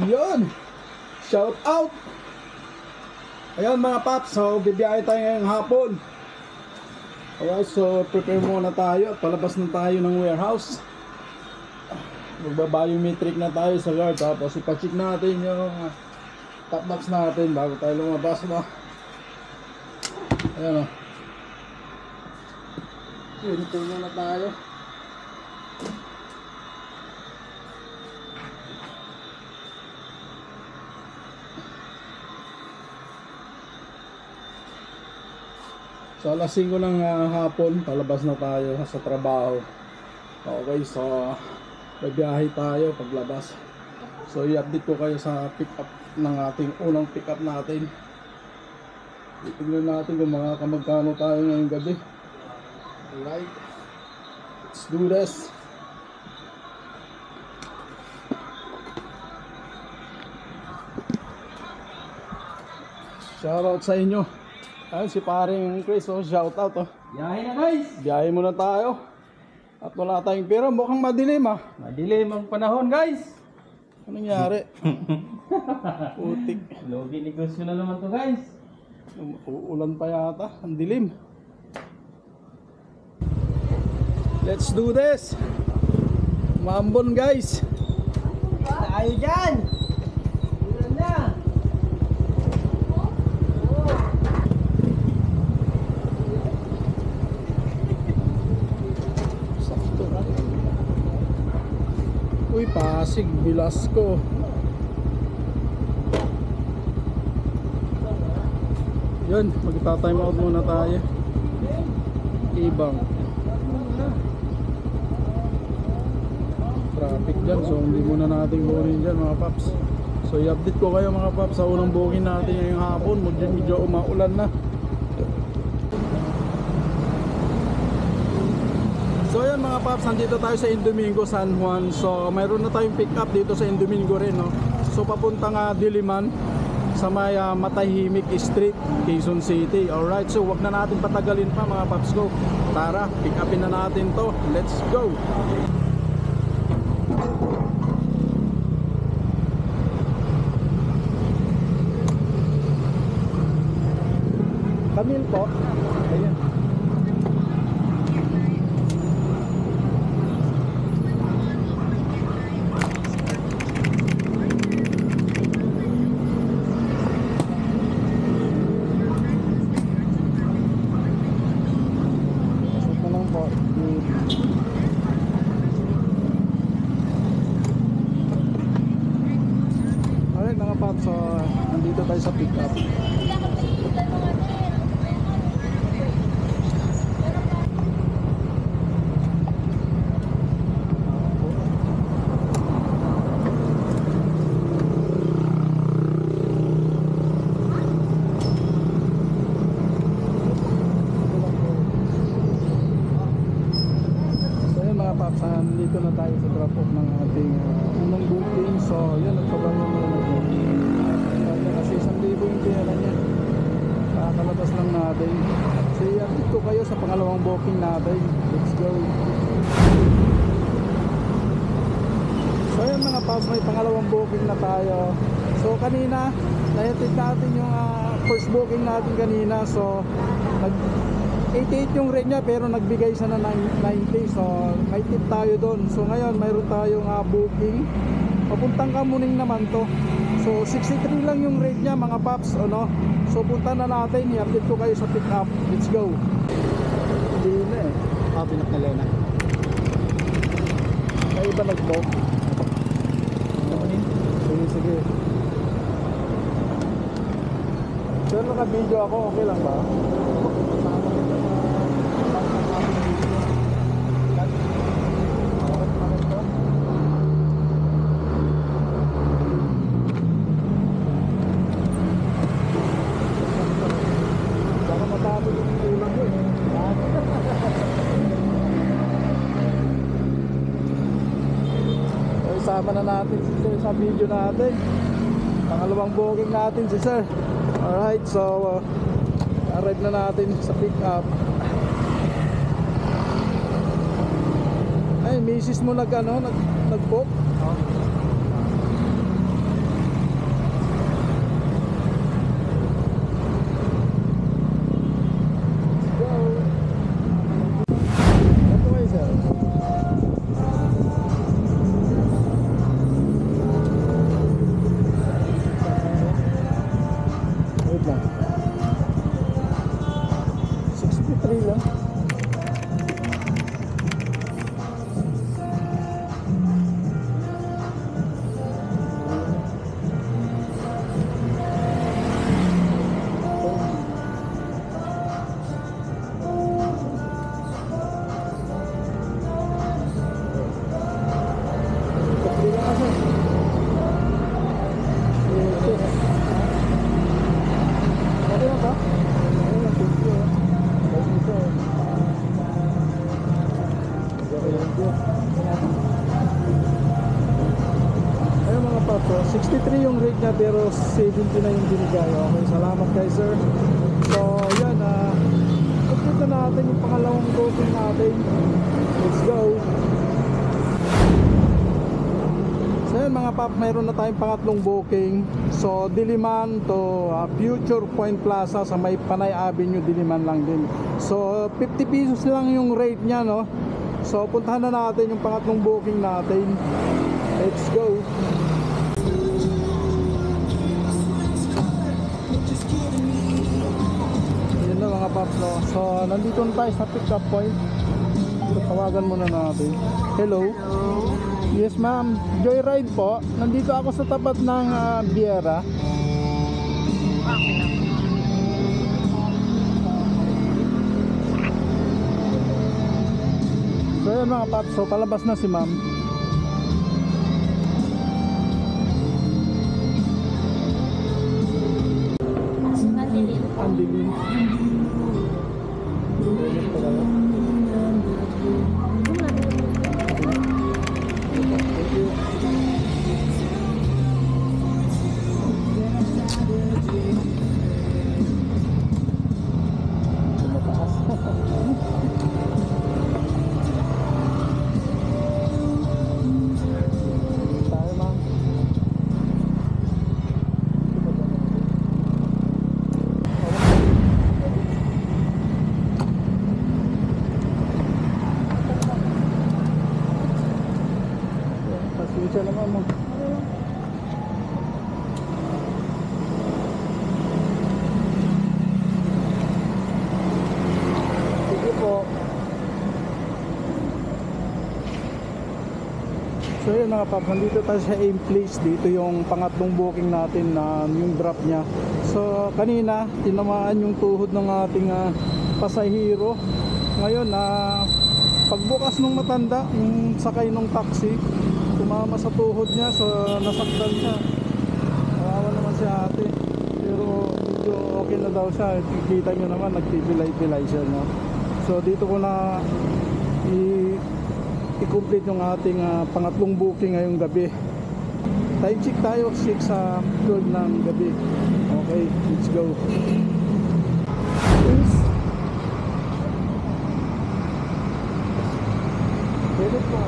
Yun! Shout out! Ayan mga paps, so bibiyahe tayo ngayong hapon. Alright, so prepare muna tayo at palabas na tayo ng warehouse. Magba-biometric na tayo sa guard, tapos ipacheck natin yung top box natin bago tayo lumabas, no? Ayan o. Uniform muna tayo. So alas 5 ng hapon, palabas na tayo sa trabaho. Okay, so bibiyahe tayo paglabas. So i-update ko kayo sa pick up ng ating unang pick up natin. Tignan natin kung magkano tayo ngayong gabi. Alright, let's do this. Shoutout sa inyo. Ayun si paring Chris, oh, shoutout oh. Biyahe na guys! Biyahe muna tayo. At wala tayong pera, mukhang madilim ah. Madilim ang panahon guys! Anong nangyari? Putik. Logi negosyo na naman to guys. Uulan pa yata, ang dilim. Let's do this. Mambon guys. Tayo dyan! Ulan na! Sakto na. Uy, Pasig, Velasco. Yun, magta-time out muna tayo. Ibang traffic dyan, so hindi muna natin kunin dyan mga paps. So i-update ko kayo mga paps sa unang booking natin ngayong hapon. Medyo umaulan na. So ayan mga paps, nandito tayo sa Indomingo, San Juan. So mayroon na tayong pick up dito sa Indomingo rin, no? So papuntang Diliman sa may Matahimik Street, Quezon City. Alright, so wag na natin patagalin pa mga paps ko. Tara, pick upin na natin to. Let's go! Camille po. Ayan. Alright mga paps, so nandito tayo sa pick up. Dito na tayo sa drop off ng ating unang booking. So yun, nagpabango na kasi 1,000 yung pera niya. Kakalabas lang natin. So i-update ko kayo sa pangalawang booking natin. Let's go. So yun mga paps, may pangalawang booking na tayo. So kanina nahatid natin yung first booking natin kanina. So 88 yung rate niya pero nagbigay siya na 90, so may tip tayo doon. So ngayon mayroon tayong booking papuntang Kamuning naman to. So 63 lang yung rate niya mga paps, ano? So punta na natin, i-update ko kayo sa pick up. Let's go. Hindi na eh, kabinak na Lena. May iba nag-book. Sige, sige. Pero naka-video ako, okay lang ba? Isama na natin si sir sa video natin. Pangalawang booking natin si sir. Alright, so arrive na natin sa pick up. Ay, misis mo nag-book? paps. So 63 yung rate niya pero 70 na yung binigay. Okay, salamat guys sir. So yan, complete na natin yung pangalawang booking natin. Let's go. So yan mga paps, mayroon na tayong pangatlong booking. So Diliman to Future Point Plaza sa may Panay Avenue, Diliman lang din. So 50 pesos lang yung rate niya, no. So puntahan na natin yung pangatlong booking natin. Let's go. Yan na mga paps, no. So nandito na tayo sa pick up point. So, tawagan muna natin. Hello. Yes ma'am, joyride po. Nandito ako sa tapat ng Biera. So yan mga paps, so palabas na si ma'am. Andilin. Pasensya naman mo. Sige po. So yun mga paps, nandito tayo sa aim place. Dito yung pangatlong booking natin na yung drop niya. So kanina tinamaan yung tuhod ng ating pasahero. Ngayon pagbukas ng matanda, yung sakay ng taxi, tumama sa tuhod niya, so nasaktan siya. Kawawa naman si ate, pero medyo okay na daw siya. Kikita nyo naman, nagpipilay-pilay siya, no? So dito ko na i-complete yung ating pangatlong booking ngayong gabi. Time check tayo, 6 sa 12 ng gabi. Okay, let's go. Please. Pwede po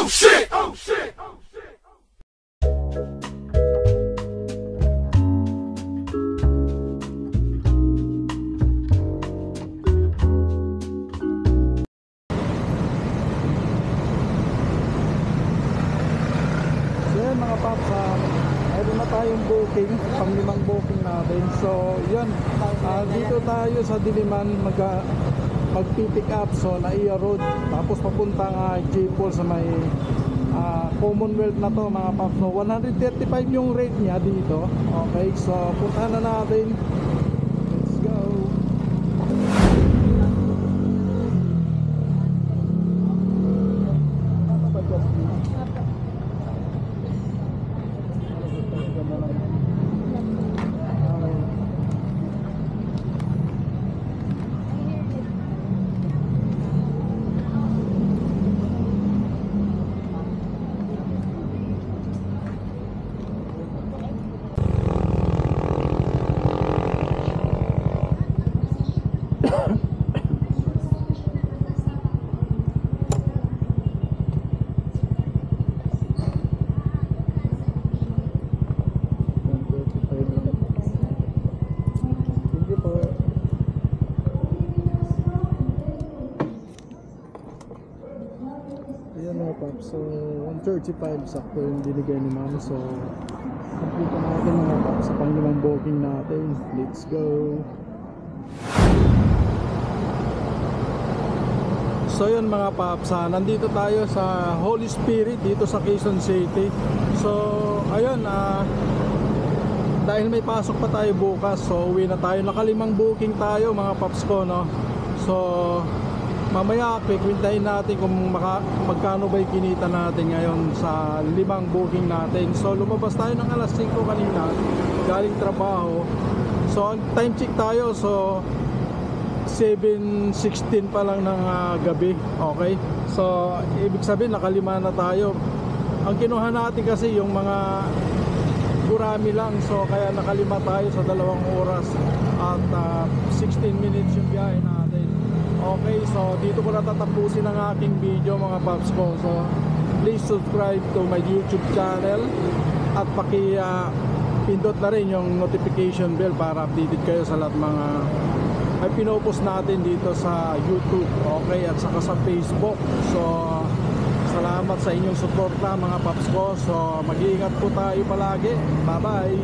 shit! Oh shit! Oh shit! So yan mga paps, mayroon na tayong booking, pang-limang booking natin. So yun, dito tayo sa Diliman mag-pick up, so Naiya Road, tapos papuntang J-Pole sa may Commonwealth na to mga paps, no. 135 yung rate niya dito. Okay, so puntahan na natin. Let's go. So 135 sakto yung binigay ni ma'am. So complete na natin mga paps sa pang-limang booking natin. Let's go. So yun mga paps, nandito tayo sa Holy Spirit dito sa Quezon City. So ayun, dahil may pasok pa tayo bukas, so uwi na tayo. Nakalimang booking tayo mga paps ko, no? So mamaya kikwintahin natin kung magkano ba yung kinita natin ngayon sa 5 booking natin. So lumabas tayo ng alas 5 kanina galing trabaho. So time check tayo, so 7:16 pa lang ng gabi. Okay, so ibig sabihin nakalima na tayo. Ang kinuha natin kasi yung mga gurami lang, so kaya nakalima tayo sa 2 oras at 16 minutes yung biyahe natin. Okay, so dito ko natatapusin ang aking video mga paps ko. So please subscribe to my YouTube channel at pindot na rin yung notification bell para updated kayo sa lahat mga ay pinopost natin dito sa YouTube, okay, at saka sa Facebook. So salamat sa inyong suporta mga paps ko. So mag-iingat po tayo palagi. Bye bye.